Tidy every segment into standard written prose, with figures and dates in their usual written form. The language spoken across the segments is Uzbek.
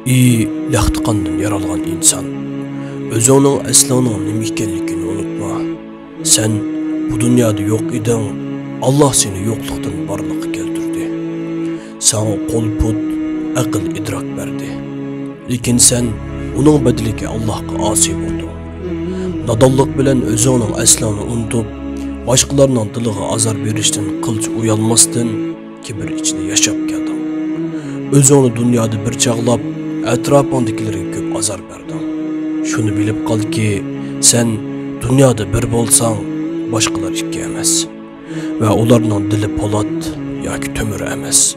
İyi laqtiqandan yaralgan insan. Özünün əslinin nima ekanligini unutma. Sen bu dünyada yok idin, Allah seni yokluktan barlıqqa keltirdi. Sana qol put, aql idrak berdi. Lekin sen onun bedeliga Allahqa asi bo'lding. Nadonlik bilan özünün əslini unutup, başqalarının diliga azar berishdan qilch uyalmasdan kibir ichida yashab kelding. Özünü dünyada bir çağlap, etrafındakilerge köp azar berdin. Şunu bilip qal ki, sen dünyada bir bolsan, başqalar ikki emas. Ve onlarning dili polat yoki tömür emas.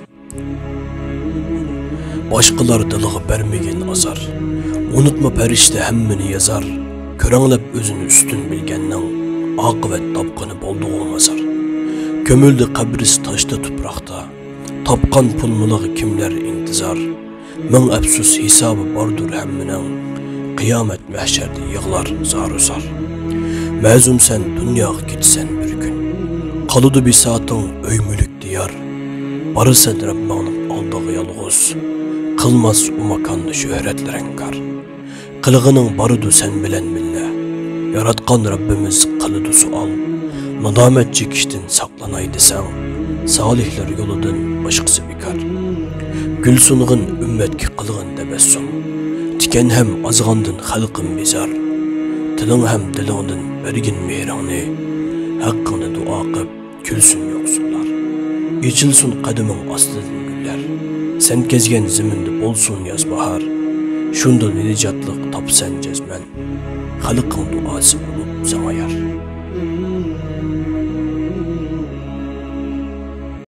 Başqalar diliga bermegen azar. Unutma perişte hemmini yazar. Körenglep özünü üstün bilgenning aqibat topqini bolduğun azar. Kömüldü qabrisi taşta tuproqda. Tapqan pulmuluğu kimler intizar. Min əfsus hesabı bardur həmminin. Qiyamet məhşərdə yığlar zar-uzar. Məzum sen dünyağa gitsen bir gün. Qalıdı bir saatin öymülük diyar. Barısan Rabbinin aldığı yalğız. Qılmaz o makanda şöhretlerin kar. Qılığının barıdı sen bilen billə. Yaratqan Rabbimiz qılıdı sual. Nadamet çekiştin saklanaydı sen. Salihler yoludun başqısı bikar. Gül sunğun ümmetki qılğın tebessüm. Tiken hem azğandın xalqın bizar. Tilin hem dilingdin bergin mehrani. Haqqını dua qıp gülsün yoksullar. İçilsin qadımın aslidin güller. Sen kezgen zimindi bolsun yaz bahar. Şundan nicatlık tapsan cezmen. Xalqın duası olup sana yar.